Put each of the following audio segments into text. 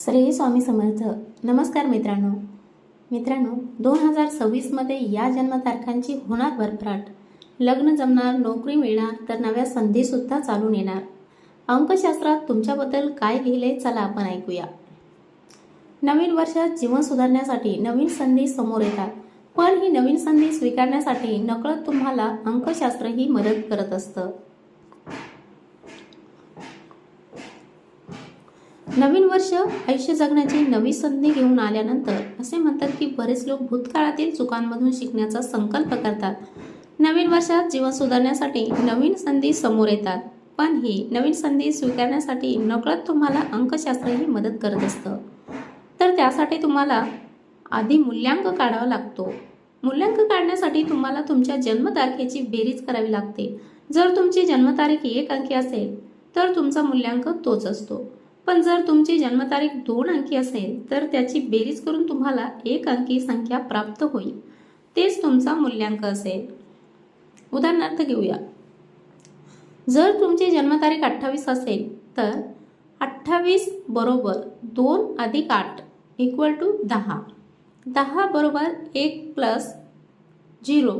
श्री स्वामी समर्थ. नमस्कार मित्रांनो 2026 मध्ये या जन्मतारखांची होणार भरभराट. लग्न जमणार, नोकरी मिळणार, तर नव्या संधी सुद्धा चालून येणार. अंकशास्त्रात तुमच्याबद्दल काय लिहिले, चला आपण ऐकूया. नवीन वर्षात जीवन सुधारण्यासाठी नवीन संधी समोर येतात, पण ही नवीन संधी स्वीकारण्यासाठी नकळत तुम्हाला अंकशास्त्र ही मदत करत असतं. नवीन वर्ष आयुष्य जगण्याची नवी संधी घेऊन आल्यानंतर असे म्हणतात की बरेच लोक भूतकाळातील चुकांमधून शिकण्याचा संकल्प करतात. नवीन वर्षात जीवन सुधारण्यासाठी नवीन संधी समोर येतात, पण ही नवीन संधी स्वीकारण्यासाठी नकळत तुम्हाला अंकशास्त्र ही मदत करत असतं. तर त्यासाठी तुम्हाला आधी मूल्यांक काढावा लागतो. मूल्यांक काढण्यासाठी तुम्हाला तुमच्या जन्मतारखेची बेरीज करावी लागते. जर तुमची जन्मतारीख 1 अंकी असेल तर तुमचा मूल्यांक तोच असतो, पण जर तुमची जन्मतारीख 2 अंकी असेल तर त्याची बेरीज करून तुम्हाला 1 अंकी संख्या प्राप्त होईल. तेच तुमचा मूल्यांक असेल. उदाहरणार्थ घेऊया. जर तुमची जन्मतारीख 28 असेल तर 28 बरोबर 2 + 8 = 10. 10 बरोबर 1 + 0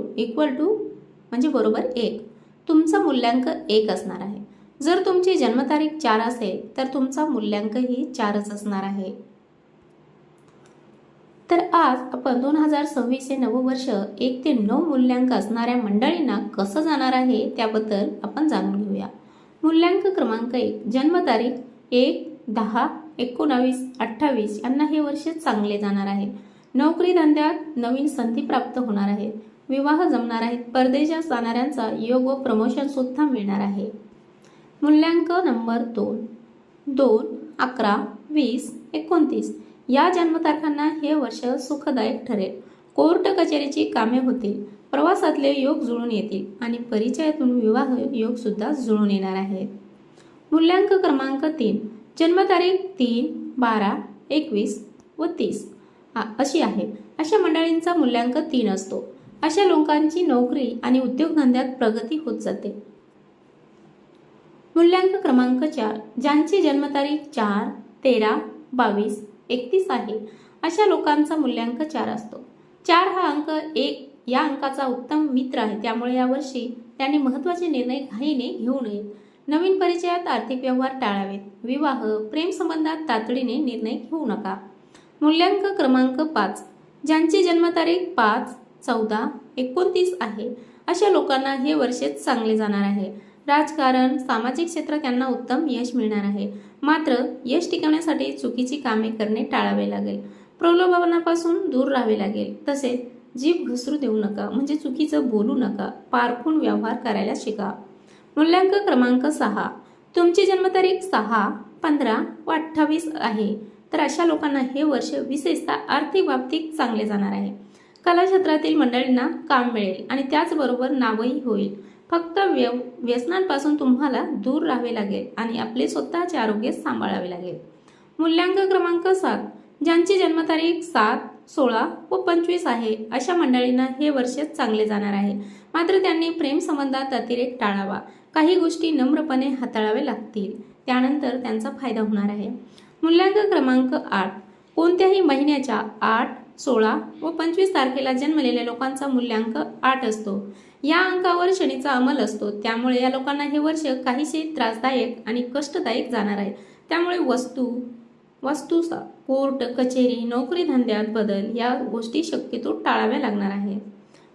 म्हणजे बरोबर 1. तुमचा मूल्यांक 1 असणार आहे. जर तुमची जन्मतारीख 4 असेल तर तुमचा मूल्यांकही 4च असणार आहे. तर आज आपण 2026 हे नववर्ष 1 ते 9 मूल्यांक असणाऱ्या मंडळींना कसं जाणार आहे त्याबद्दल आपण जाणून घेऊया. मूल्यांक क्रमांक 1. जन्मतारीख 1, 10, 19, 28 यांना हे वर्ष चांगले जाणार आहे. नोकरी धंद्यात नवीन संधी प्राप्त होणार आहेत. विवाह जमणार आहेत. परदेशात जाणाऱ्यांचा योग व प्रमोशन सुद्धा मिळणार आहे. मूल्यांक नंबर 2. 2, 11, 20, 29 या जन्मतारखांना हे वर्ष सुखदायक ठरेल. कोर्ट कचेरीची कामे होतील. प्रवासातले योग जुळून येतील आणि परिचयातून विवाह योग सुद्धा जुळून येणार आहेत. मूल्यांक क्रमांक 3. जन्मतारीख 3, 12, 21 व 30 अशी आहे. अशा मंडळींचा मूल्यांक 3 असतो. अशा लोकांची नोकरी आणि उद्योगधंद्यात प्रगती होत जाते. मूल्यांक क्रमांक 4. ज्यांची जन्मतारीख 4, 13, 22, 31 आहे अशा लोकांचा मूल्यांक 4 असतो. 4 हा अंक 1 या अंकाचा उत्तम मित्र आहे, त्यामुळे यावर्षी त्यांनी महत्त्वाचे निर्णय घाईने घेऊ नयेत. नवीन परिचयात आर्थिक व्यवहार टाळावेत. विवाह, प्रेम संबंधात तातडीने निर्णय घेऊ नका. मूल्यांक क्रमांक 5. ज्यांची जन्मतारीख 5, 14, 29 आहे अशा लोकांना हे वर्ष चांगले जाणार आहे. राजकारण, सामाजिक क्षेत्रात त्यांना उत्तम यश मिळणार आहे. मात्र यश टिकवण्यासाठी चुकीची कामे करणे टाळावे लागेल. प्रलोभनापासून दूर राहावे लागेल. तसेच जीभ घसरू देऊ नका, म्हणजे चुकीचं बोलू नका. पारखून व्यवहार करायला शिका. मूल्यांक क्रमांक 6. तुमची जन्मतारीख 6, 15 व 28 आहे तर अशा लोकांना हे वर्ष विशेषतः आर्थिक बाबतीत चांगले जाणार आहे. कला क्षेत्रातील मंडळींना काम मिळेल आणि त्याचबरोबर नावही होईल. फक्त व्यसनांपासून तुम्हाला दूर राहावे लागेल आणि आपले स्वतःचे आरोग्य सांभाळावे लागेल. मूल्यांक क्रमांक 7. ज्यांची जन्मतारीख 7, 16 व 25 आहे अशा मंडळींना हे वर्ष चांगले जाणार आहे. मात्र त्यांनी प्रेम संबंधात अतिरेक टाळावा. काही गोष्टी नम्रपणे हाताळावे लागतील, त्यानंतर त्यांचा फायदा होणार आहे. मूल्यांक क्रमांक 8. कोणत्याही महिन्याच्या 8, 16 व 25 तारखेला जन्मलेल्या लोकांचा मूल्यांक 8 असतो. या अंकावर शनीचा अंमल असतो, त्यामुळे या लोकांना हे वर्ष काहीसे त्रासदायक आणि कष्टदायक जाणार आहे. त्यामुळे वस्तू कोर्ट कचेरी, नोकरी धंद्यात बदल या गोष्टी शक्यतो टाळाव्या लागणार आहेत.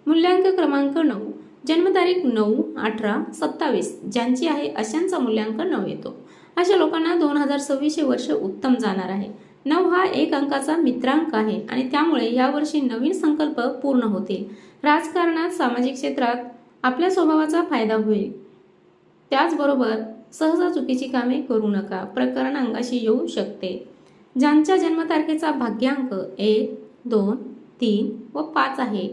मूल्यांक क्रमांक 9. जन्मतारीख 9, 18, 27 ज्यांची आहे अशांचा मूल्यांक 9 येतो. अशा लोकांना 2026 हे वर्ष उत्तम जाणार आहे. 9 हा 1 अंकाचा मित्रांक आहे आणि त्यामुळे यावर्षी नवीन संकल्प पूर्ण होतील. राजकारणात, सामाजिक क्षेत्रात आपल्या स्वभावाचा फायदा होईल. त्याचबरोबर सहसा चुकीची कामे करू नका. प्रकरण अंगाशी येऊ शकते. ज्यांच्या जन्मतारखेचा भाग्यांक 1, 2, 3 व 5 आहे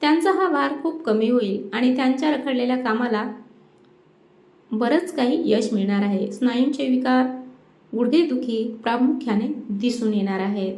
त्यांचा हा भार खूप कमी होईल आणि त्यांच्या रखडलेल्या कामाला बरंच काही यश मिळणार आहे. स्नायूंचे विकार, गुडघेदुखी प्रामुख्याने दिसून येणार आहेत.